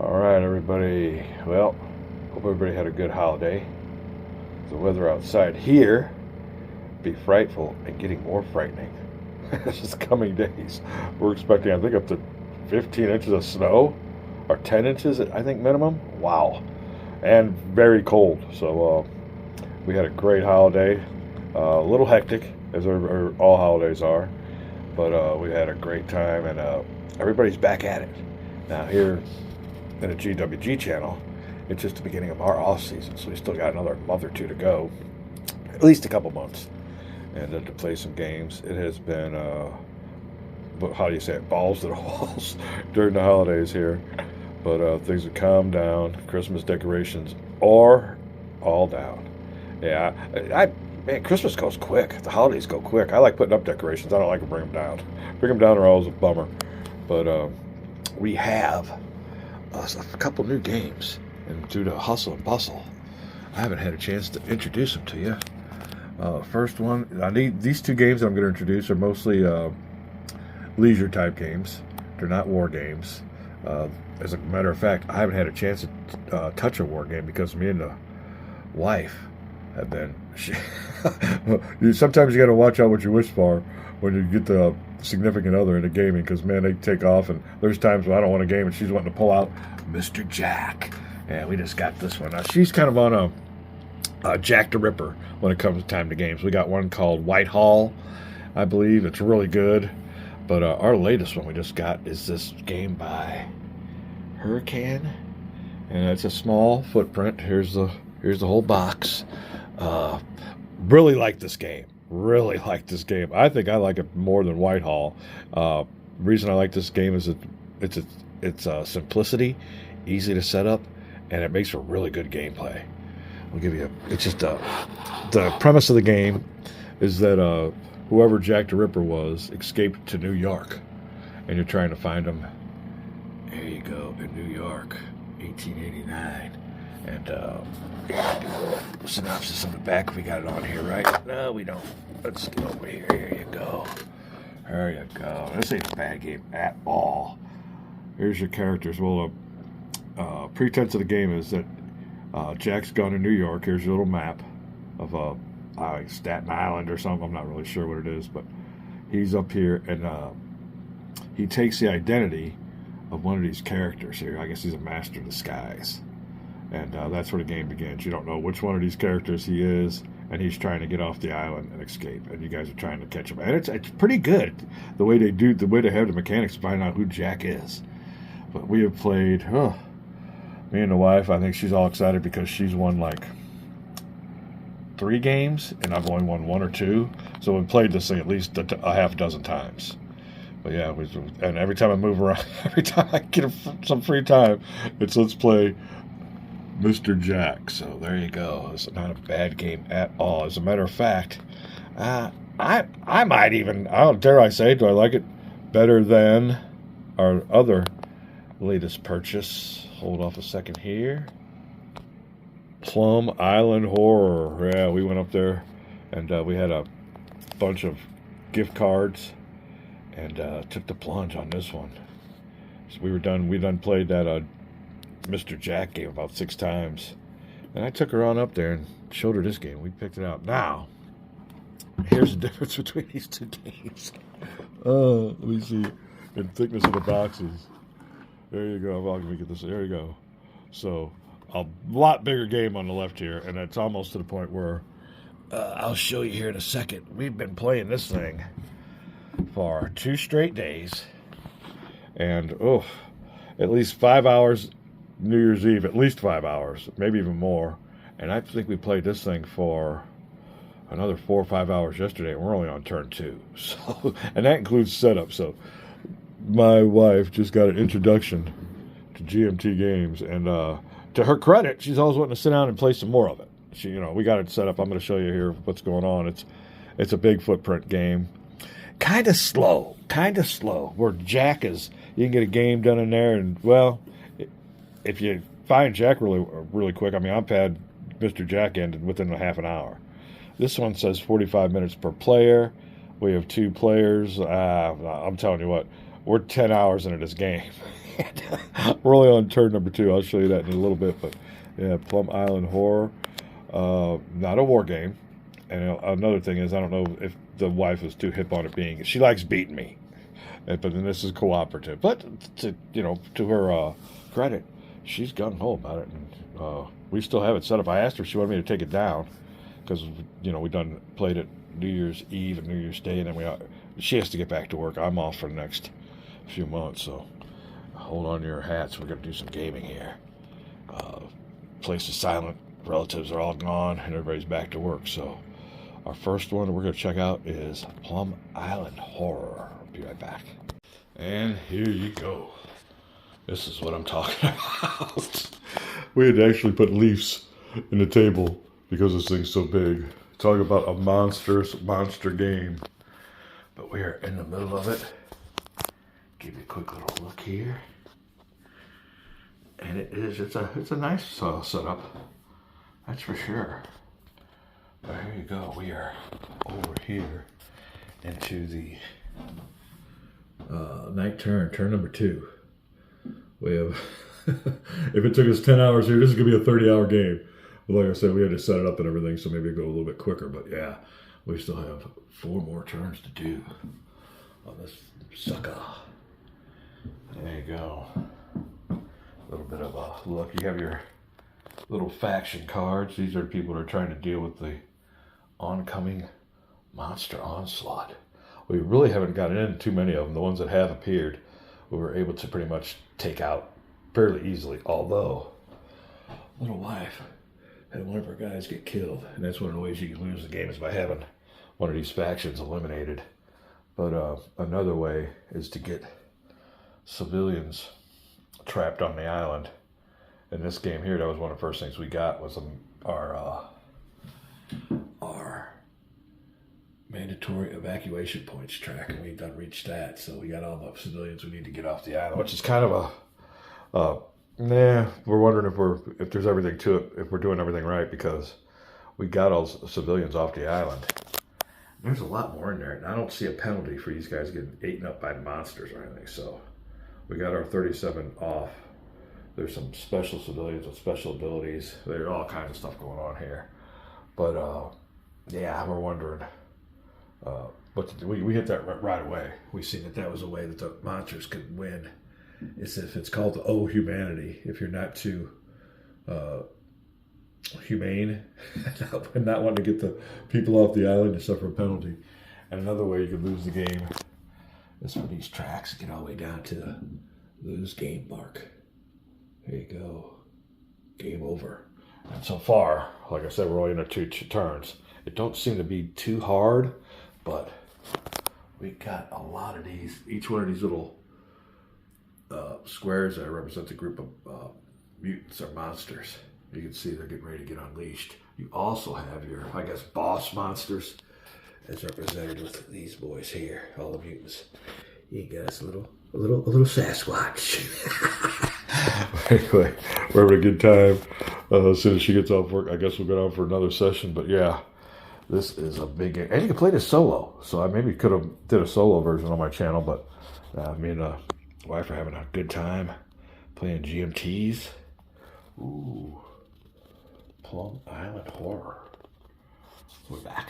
All right, everybody. Well, hope everybody had a good holiday. The weather outside here be frightful and getting more frightening. This coming days. We're expecting, I think, up to 15 inches of snow or 10 inches, I think, minimum. Wow. And very cold. So we had a great holiday. A little hectic, as all holidays are. But we had a great time, and everybody's back at it. Now, here in the GWG channel, it's just the beginning of our off season, so we still got another month or two to go, at least a couple months, and then to play some games. It has been, how do you say it, balls to the walls during the holidays here, but things have calmed down. Christmas decorations are all down. Yeah, man, Christmas goes quick. The holidays go quick. I like putting up decorations. I don't like to bring them down. Bring them down are always a bummer, but we have a couple new games, and due to hustle and bustle, I haven't had a chance to introduce them to you. First one, these two games that I'm going to introduce are mostly leisure type games. They're not war games. As a matter of fact, I haven't had a chance to touch a war game because me and the wife have been. Sometimes you got to watch out what you wish for when you get the significant other into gaming, because man, they take off, and there's times when I don't want a game and she's wanting to pull out Mr. Jack, and we just got this one. Now she's kind of on a Jack the Ripper when it comes time to games. We got one called Whitehall, I believe. It's really good, but our latest one we just got is this game by Hurricane, and it's a small footprint. Here's the whole box. Really like this game. Really like this game. I think I like it more than Whitehall. Reason I like this game is it's simplicity, easy to set up, and it makes for really good gameplay. I'll give you it's just the premise of the game is that whoever Jack the Ripper was escaped to New York, and you're trying to find him. There you go, in New York, 1889. And synopsis on the back. We got it on here, right? No, we don't. Let's get over here. Here you go. There you go. This ain't a bad game at all. Here's your characters. Well, pretense of the game is that Jack's gone to New York. Here's your little map of Staten Island or something. I'm not really sure what it is, but he's up here, and he takes the identity of one of these characters here. I guess he's a master disguise. And that's where the game begins. You don't know which one of these characters he is, and he's trying to get off the island and escape. And you guys are trying to catch him. And it's pretty good the way they have the mechanics to find out who Jack is. But we have played. Me and the wife, I think she's all excited because she's won like 3 games, and I've only won 1 or 2. So we've played this thing at least a half dozen times. But yeah, and every time I move around, every time I get some free time, it's let's play Mr. Jack. So there you go. It's not a bad game at all. As a matter of fact, I might even, dare I say, do I like it better than our other latest purchase? Hold off a second here. Plum Island Horror. Yeah, we went up there, and we had a bunch of gift cards, and took the plunge on this one. So we done played that Mr. Jack game about 6 times. And I took her on up there and showed her this game. We picked it out. Now, here's the difference between these two games. Let me see. In thickness of the boxes. There you go. Well, let me get this. There you go. So, a lot bigger game on the left here. And it's almost to the point where I'll show you here in a second. We've been playing this thing for 2 straight days. And, at least 5 hours New Year's Eve, at least 5 hours, maybe even more. And I think we played this thing for another 4 or 5 hours yesterday, and we're only on turn 2. So, and that includes setup. So my wife just got an introduction to GMT games, and to her credit, she's always wanting to sit down and play some more of it. We got it set up. I'm going to show you here what's going on. It's a big footprint game. Kind of slow. Where Jack is, you can get a game done in there, and well, if you find Jack really quick, I mean, I've had Mr. Jack ended within a half an hour. This one says 45 minutes per player. We have 2 players. I'm telling you what, we're 10 hours into this game. We're only on turn number 2. I'll show you that in a little bit. But yeah, Plum Island Horror. Not a war game. And another thing is, I don't know if the wife is too hip on it being. She likes beating me. But then this is cooperative. But to her credit, she's gung ho about it. And we still have it set up. I asked her if she wanted me to take it down because we done played it New Year's Eve and New Year's Day, and then she has to get back to work. I'm off for the next few months, so hold on to your hats. We're gonna do some gaming here. Place is silent. Relatives are all gone, and everybody's back to work. So our first one we're gonna check out is Plum Island Horror. I'll be right back. And here you go. This is what I'm talking about. We had to actually put leaves in the table because this thing's so big. Talk about a monster game. But we are in the middle of it. Give you a quick little look here. And it's a nice setup. That's for sure. But here you go. We are over here into the night turn number 2. We have, if it took us 10 hours here, this is going to be a 30-hour game. But like I said, we had to set it up and everything, so maybe it'll go a little bit quicker. But yeah, we still have 4 more turns to do on this sucker. There you go. A little bit of a look. You have your little faction cards. These are people that are trying to deal with the oncoming monster onslaught. We really haven't gotten into too many of them. The ones that have appeared, we were able to pretty much take out fairly easily. Although, little wife had one of her guys get killed, and that's one of the ways you can lose the game is by having one of these factions eliminated. But another way is to get civilians trapped on the island. In this game here, that was one of the first things we got was our mandatory evacuation points track, and we've done reached that. So we got all the civilians we need to get off the island, which is kind of we're wondering if there's everything to it, if we're doing everything right, because we got all civilians off the island. There's a lot more in there, and I don't see a penalty for these guys getting eaten up by monsters or anything. So we got our 37 off. There's some special civilians with special abilities. There's all kinds of stuff going on here. But yeah, we're wondering what to do. We hit that right away. We seen that was a way that the monsters could win. It's called the O humanity. If you're not too humane, not wanting to get the people off the island, you suffer a penalty. And another way you could lose the game is for these tracks to get all the way down to the lose game mark. There you go. Game over. And so far, like I said, we're only in our 2 turns. It don't seem to be too hard, but we got a lot of these. Each one of these little squares that represent a group of mutants or monsters. You can see they're getting ready to get unleashed. You also have your, I guess, boss monsters as represented with these boys here, all the mutants. You got us a little Sasquatch. Anyway, we're having a good time. As soon as she gets off work, I guess we'll go down for another session. But yeah, this is a big game. And you can play this solo. So I maybe could have did a solo version on my channel, but me and the wife are having a good time playing GMTs. Ooh, Plum Island Horror. We're back.